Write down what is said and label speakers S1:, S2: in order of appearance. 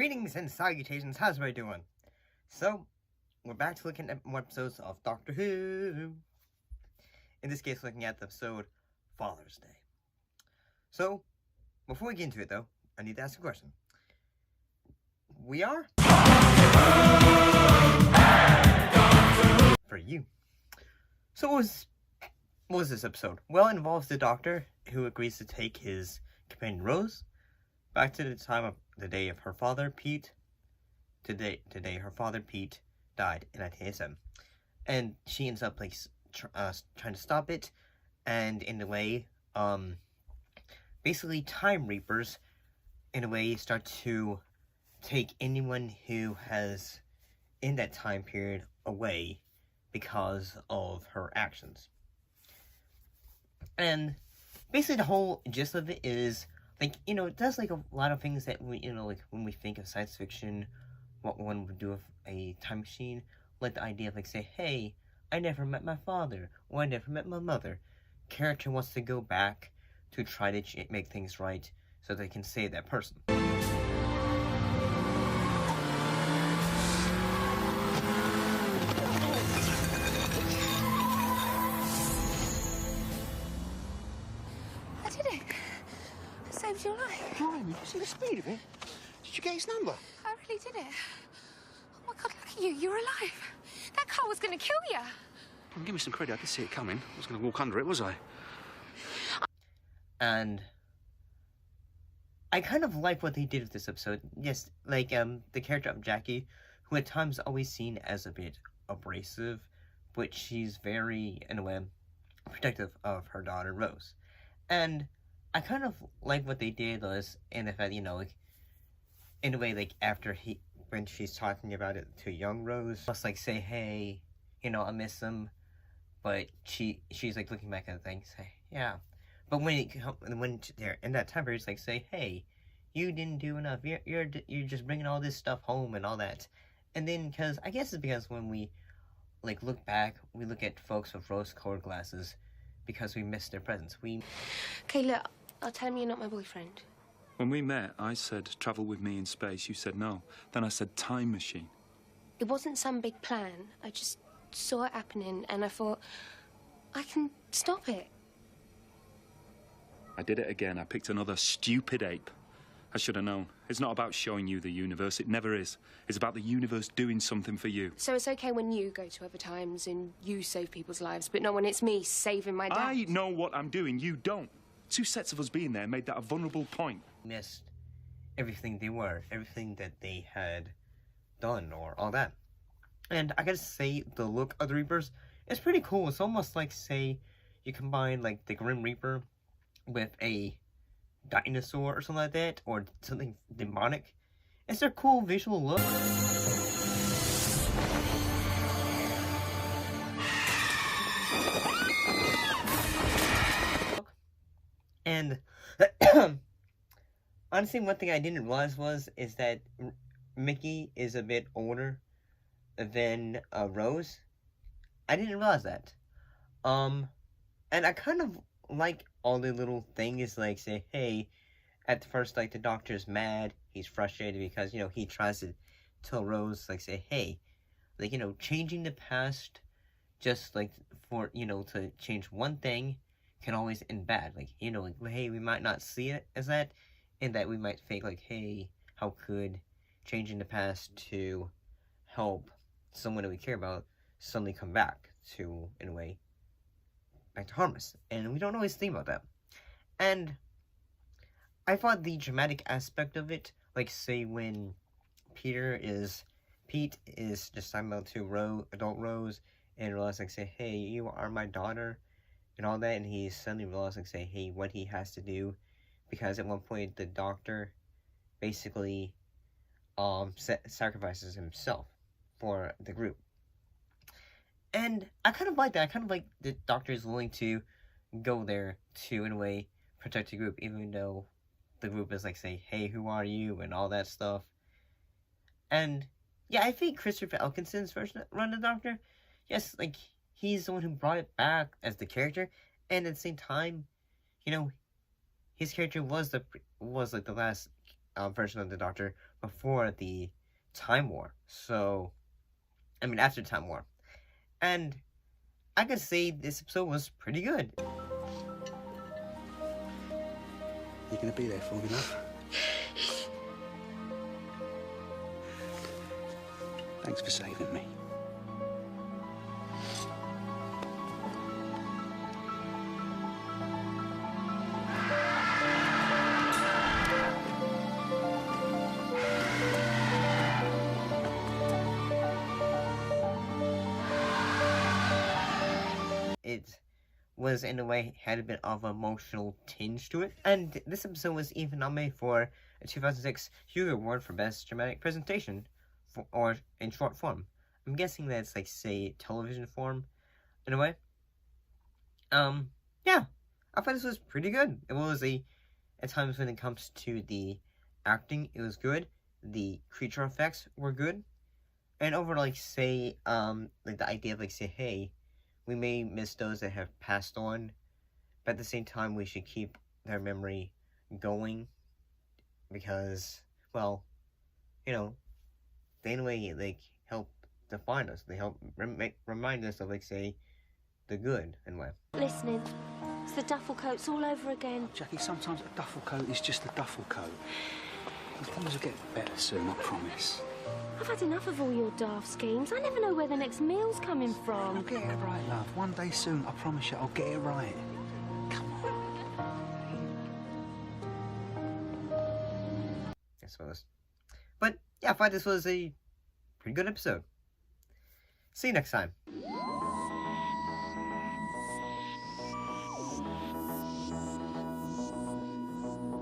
S1: Greetings and salutations, how's everybody doing? So, we're back to looking at more episodes of Doctor Who. In this case, looking at the episode Father's Day. So, before we get into it though, I need to ask a question. We are? For you. So what was this episode? Well, it involves the Doctor who agrees to take his companion Rose back to the time of the day of her father, Pete. Today her father, Pete, died in 1987. And she ends up, like, trying to stop it. And in a way, basically Time Reapers, in a way, start to take anyone who has, in that time period, away because of her actions. And basically the whole gist of it is, like, you know, it does, like, a lot of things that we, you know, like, when we think of science fiction, what one would do with a time machine, like the idea of, like, say, hey, I never met my father, or I never met my mother. Character wants to go back to try to make things right so they can save that person.
S2: Your life.
S3: Blimey, you see the speed of it? Did you get his number?
S2: I really did it. Oh my God, look at you. You're alive. That car was going to kill you.
S3: Give me some credit. I could see it coming. I was going to walk under it, was I?
S1: And I kind of like what they did with this episode. Yes, like, the character of Jackie, who at times is always seen as a bit abrasive, but she's very, in a way, protective of her daughter, Rose. And I kind of like what they did was, in the fact, you know, like, in a way, like, when she's talking about it to young Rose, just, like, say, hey, you know, I miss him, but she's, like, looking back at the thing, say, yeah. But when they're in that time period, it's like, say, hey, you didn't do enough, you're just bringing all this stuff home and all that. And then, I guess it's because when we, like, look back, we look at folks with rose-colored glasses, because we miss their presence.
S2: Okay, look, I'll tell him you're not my boyfriend.
S4: When we met, I said, travel with me in space. You said no. Then I said, time machine.
S2: It wasn't some big plan. I just saw it happening, and I thought, I can stop it.
S4: I did it again. I picked another stupid ape. I should have known. It's not about showing you the universe. It never is. It's about the universe doing something for you.
S2: So it's okay when you go to other times and you save people's lives, but not when it's me saving my dad.
S4: I know what I'm doing. You don't. 2 sets of us being there made that a vulnerable point.
S1: Missed everything they were, everything that they had done, or all that. And I gotta say, the look of the Reapers is pretty cool. It's almost like, say, you combine, like, the Grim Reaper with a dinosaur or something like that, or something demonic. It's a cool visual look. And honestly, one thing I didn't realize is that Mickey is a bit older than Rose. I didn't realize that. And I kind of like all the little things, like, say, hey, at first, like, the Doctor's mad, he's frustrated because, you know, he tries to tell Rose, like, say, hey, like, you know, changing the past just, like, for, you know, to change one thing can always end bad. Like, you know, like, hey, we might not see it as that, and that we might think, like, hey, how could changing the past to help someone that we care about suddenly come back to, in a way, back to harm us? And we don't always think about that. And I thought the dramatic aspect of it, like, say, when Pete is just talking about to adult Rose, and realize, like, say, hey, you are my daughter, and all that, and he suddenly realizes, like, say, hey, what he has to do, because at one point, the Doctor basically, sacrifices himself for the group. And I kind of like that. I kind of like the Doctor is willing to go there to, in a way, protect the group, even though the group is like, say, hey, who are you, and all that stuff. And yeah, I think Christopher Eccleston's version of Run the Doctor, yes, like, he's the one who brought it back as the character, and at the same time, you know, his character was like the last version of the Doctor before the Time War. So, I mean, after Time War. And I could say this episode was pretty good.
S3: You gonna be there for me, love? Thanks for saving me.
S1: It was, in a way, had a bit of an emotional tinge to it. And this episode was even nominated for a 2006 Hugo Award for Best Dramatic Presentation, or in short form. I'm guessing that's like, say, television form, in a way. Yeah, I thought this was pretty good. It was at times when it comes to the acting, it was good. The creature effects were good. And overall, like, say, like the idea of, like, say, hey, we may miss those that have passed on, but at the same time, we should keep their memory going, because, well, you know, they in a way, like, help define us. They help remind us of, like, say, the good, in a way.
S2: Listening. It's the duffel coats all over again.
S3: Jackie, sometimes a duffel coat is just a duffel coat. Things will get better soon, I promise.
S2: I've had enough of all your daft schemes. I never know where the next meal's coming
S3: I'll
S2: from.
S3: get it right, love. One day soon, I promise you, I'll get it right. Come on.
S1: I suppose. But, yeah, I thought this was a pretty good episode. See you next time.